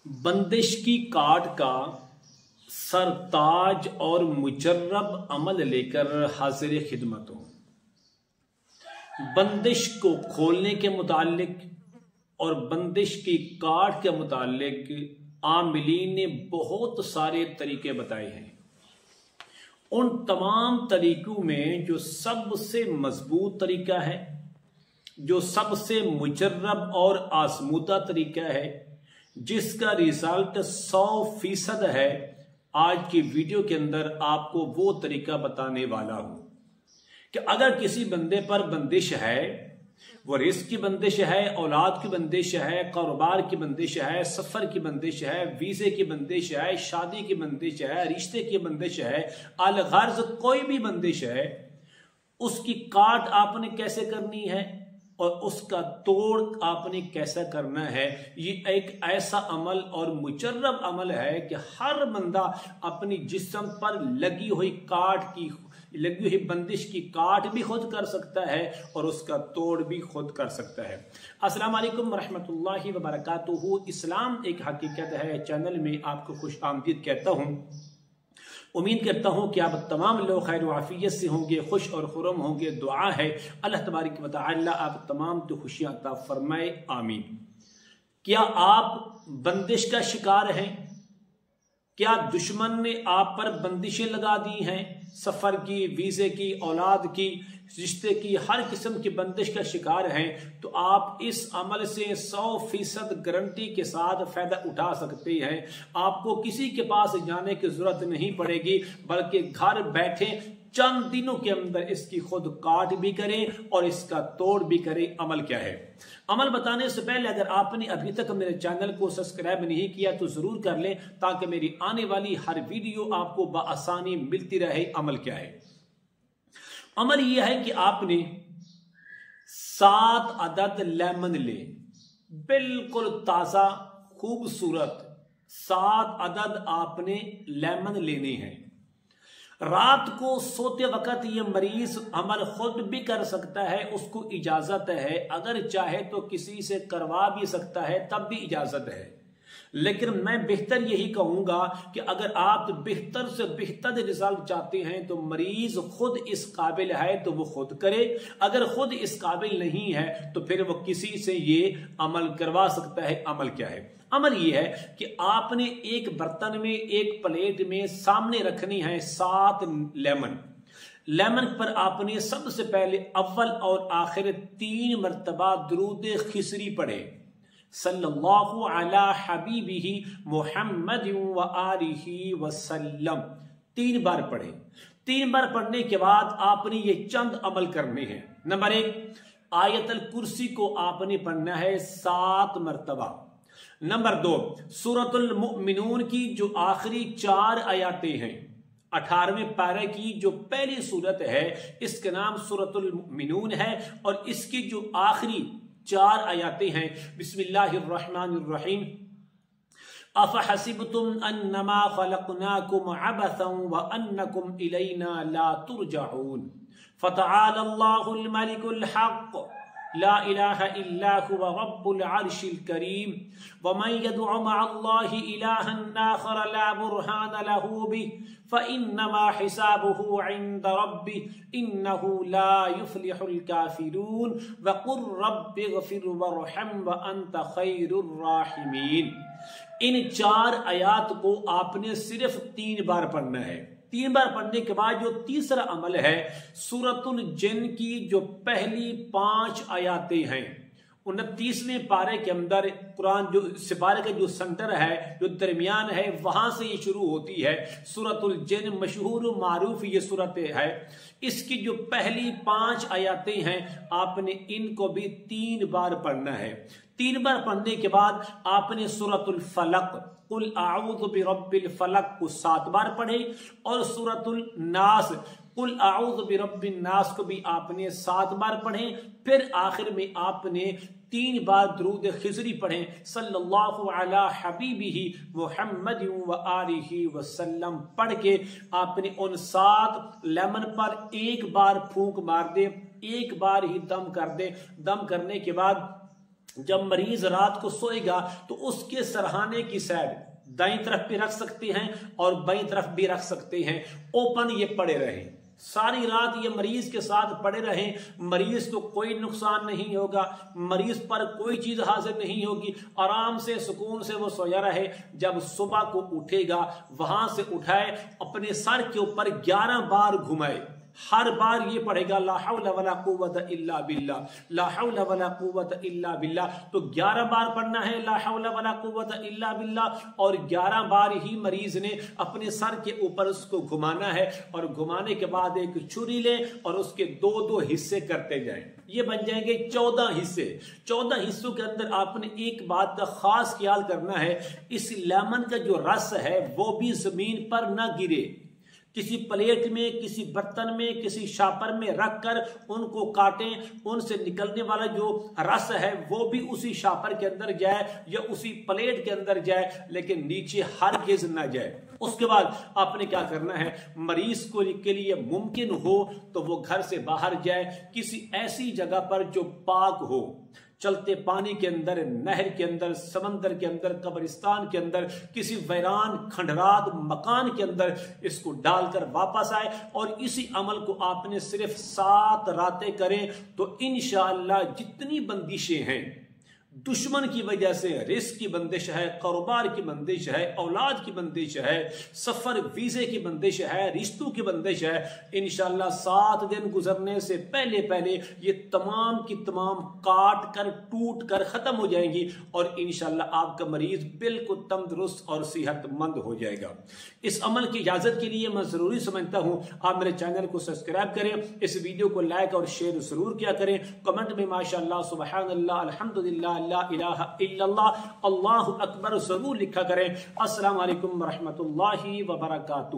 बंदिश की काट का सरताज और मुजर्रब अमल लेकर हाजिर खिदमत हूं। बंदिश को खोलने के मुतालिक और बंदिश की काट के मुतालिक आमिलीन ने बहुत सारे तरीके बताए हैं। उन तमाम तरीकों में जो सबसे मजबूत तरीका है, जो सबसे मुजर्रब और आजमूदा तरीका है, जिसका रिजल्ट 100% है, आज की वीडियो के अंदर आपको वो तरीका बताने वाला हूं कि अगर किसी बंदे पर बंदिश है, वो रिस्क की बंदिश है, औलाद की बंदिश है, कारोबार की बंदिश है, सफर की बंदिश है, वीजे की बंदिश है, शादी की बंदिश है, रिश्ते की बंदिश है, अलगर्ज कोई भी बंदिश है, उसकी काट आपने कैसे करनी है और उसका तोड़ आपने कैसा करना है। ये एक ऐसा अमल और मुजर्रब अमल है कि हर बंदा अपनी जिस्म पर लगी हुई बंदिश की काट भी खुद कर सकता है और उसका तोड़ भी खुद कर सकता है। अस्सलाम वालेकुम रहमतुल्लाहि व बरकातुहू। इस्लाम एक हकीकत है चैनल में आपको खुश आमदीद कहता हूँ। उम्मीद करता हूँ कि आप तमाम लोग खैर आफियत से होंगे, खुश और खुरम होंगे। दुआ है अल्लाह तबारक व तआला आप तमाम तो खुशियां अता फरमाए, आमीन। क्या आप बंदिश का शिकार हैं? क्या दुश्मन ने आप पर बंदिशें लगा दी हैं? सफर की, वीजे की, औलाद की, रिश्ते की, हर किस्म की बंदिश का शिकार हैं, तो आप इस अमल से 100% गारंटी के साथ फायदा उठा सकते हैं। आपको किसी के पास जाने की जरूरत नहीं पड़ेगी, बल्कि घर बैठे चंद दिनों के अंदर इसकी खुद काट भी करें और इसका तोड़ भी करें। अमल क्या है? अमल बताने से पहले अगर आपने अभी तक मेरे चैनल को सब्सक्राइब नहीं किया तो जरूर कर लें, ताकि मेरी आने वाली हर वीडियो आपको बआसानी मिलती रहे। अमल क्या है? अमल यह है कि आपने 7 अदद लेमन ले, बिल्कुल ताजा खूबसूरत 7 अदद आपने लेमन लेने हैं। रात को सोते वक्त ये मरीज अमल खुद भी कर सकता है, उसको इजाजत है। अगर चाहे तो किसी से करवा भी सकता है, तब भी इजाजत है। लेकिन मैं बेहतर यही कहूंगा कि अगर आप बेहतर से बेहतर रिजल्ट चाहते हैं तो मरीज खुद इस काबिल है तो वो खुद करे। अगर खुद इस काबिल नहीं है तो फिर वो किसी से ये अमल करवा सकता है। अमल क्या है? अमल ये है कि आपने एक बर्तन में, एक प्लेट में सामने रखनी है 7 लेमन। लेमन पर आपने सबसे पहले अव्वल और आखिर 3 मरतबा दुरूद खिसरी पढ़े, सल्लल्लाहु अला हबीबिही मुहम्मद व आलिही वसल्लम। 3 बार पढ़े। 3 बार पढ़ने के बाद आपने ये चंद अमल करने हैं। नंबर 1, आयतल कुर्सी को आपने पढ़ना है 7 मरतबा। नंबर 2, सूरतुल मुमिनून की जो आखिरी 4 आयतें हैं, 18वें पारे की जो पहली सूरत है, इसका नाम सूरतुल मुमिनून है और इसकी जो आखिरी 4 आयतें हैं, बिस्मिल्लाहिर्रहमानिर्रहीम, अफहसिबतुम अन्नमा खलकनाकुम अबसन व अन्नकुम इलैना ला तुरजऊन, फतआलल्लाहुल मलिकुल हक, ला इलाहा इल्ला हुवा रब्बुल अर्शिल करीम, व मन यदउ मअल्लाहि इलाहन आखर ला बुरहान लहू बिहि फइन्नमा हिसाबुहु इन्द रब्बिहि इन्नहु ला युफ्लिहुल काफिरून, व कुर रब्बिगफिर वरहम व अंत खैरुर राहिमीन। इन 4 आयात को आपने सिर्फ 3 बार पढ़ना है। 3 बार पढ़ने के बाद जो तीसरा अमल है, सूरतुल जिन की जो पहली 5 आयतें हैं, 29वें पारे के अंदर कुरान जो सिपारे का जो सेंटर है, जो दरमियान है, वहां से ये शुरू होती है। सूरतुल जिन मशहूर मारूफ ये सूरत है। इसकी जो पहली 5 आयतें हैं, आपने इनको भी 3 बार पढ़ना है। 3 बार पढ़ने के बाद आपने सूरतुल फलक, कुल आऊज़ु बिरब्बिल फलक को 7 बार पढ़े और सूरतुल नास, कुल आऊज़ु बिरब्बिन नास को भी आपने 7 बार पढ़े। फिर आखिर में आपने 3 बार दुरूद खिज़री पढ़े, सल्लल्लाहु अला हबीबिही मुहम्मद व आलिही वसल्लम। पढ़ के आपने उन 7 लेमन पर 1 बार फूंक मार दे, 1 बार ही दम कर दे। दम करने के बाद جب مریض رات کو سوئے گا تو اس کے سرہانے کی سائڈ دائیں طرف بھی رکھ سکتے ہیں اور بائیں طرف بھی رکھ سکتے ہیں، اوپن یہ پڑے رہیں، ساری رات یہ مریض کے ساتھ پڑے رہیں، مریض کو کوئی نقصان نہیں ہوگا، مریض پر کوئی چیز حاضر نہیں ہوگی، آرام سے سکون سے وہ سویا رہے۔ جب صبح کو اٹھے گا وہاں سے اٹھائے، اپنے سر کے اوپر 11 بار گھمائے، ہر بار یہ پڑھے گا لا حول ولا قوت الا باللہ، لا حول ولا قوت الا باللہ۔ تو 11 بار پڑھنا ہے لا حول ولا قوت الا باللہ، اور 11 بار ہی مریض نے اپنے سر کے اوپر اس کو گھمانا ہے، اور گھمانے کے بعد ایک چھری لیں اور اس کے 2 حصے کرتے جائیں، یہ بن جائیں گے 14 حصے۔ 14 حصوں کے اندر آپ نے ایک بات کا خاص خیال کرنا ہے، اس لیمن کا جو رس ہے وہ بھی زمین پر نہ گرے، کسی پلیٹ میں، کسی برتن میں، کسی شاپر میں رکھ کر ان کو کاٹیں، ان سے نکلنے والا جو رس ہے وہ بھی اسی شاپر کے اندر جائے یا اسی پلیٹ کے اندر جائے، لیکن نیچے ہرگز نہ جائے۔ اس کے بعد آپ نے کیا کرنا ہے، مریض کو کے لیے ممکن ہو تو وہ گھر سے باہر جائے، کسی ایسی جگہ پر جو پاک ہو، چلتے پانی کے اندر، نہر کے اندر، سمندر کے اندر، قبرستان کے اندر، کسی ویران کھنڈرات مکان کے اندر اس کو ڈال کر واپس آئے، اور اسی عمل کو آپ نے صرف 7 راتیں کریں تو انشاءاللہ جتنی بندشیں ہیں، دشمن کی وجہ سے رزق کی بندش ہے، کاروبار کی بندش ہے، اولاد کی بندش ہے، سفر ویزے کی بندش ہے، رشتوں کی بندش ہے، انشاءاللہ 7 دن گزرنے سے پہلے یہ تمام کی تمام کاٹ کر ٹوٹ کر ختم ہو جائیں گی، اور انشاءاللہ آپ کا مریض بالکل تندرست اور صحت مند ہو جائے گا۔ اس عمل کی اجازت کے لیے میں ضروری سمجھتا ہوں آپ میرے چینل کو سبسکرائب کریں، اس ویڈیو کو لائک اور شیئر ضرور کیا کریں، کمنٹ میں ماشاءاللہ، سبحان اللہ، الحمدللہ، لا الہ الا اللہ، اللہ اکبر ضرور لکھا کریں۔ السلام علیکم ورحمۃ اللہ وبرکاتہ۔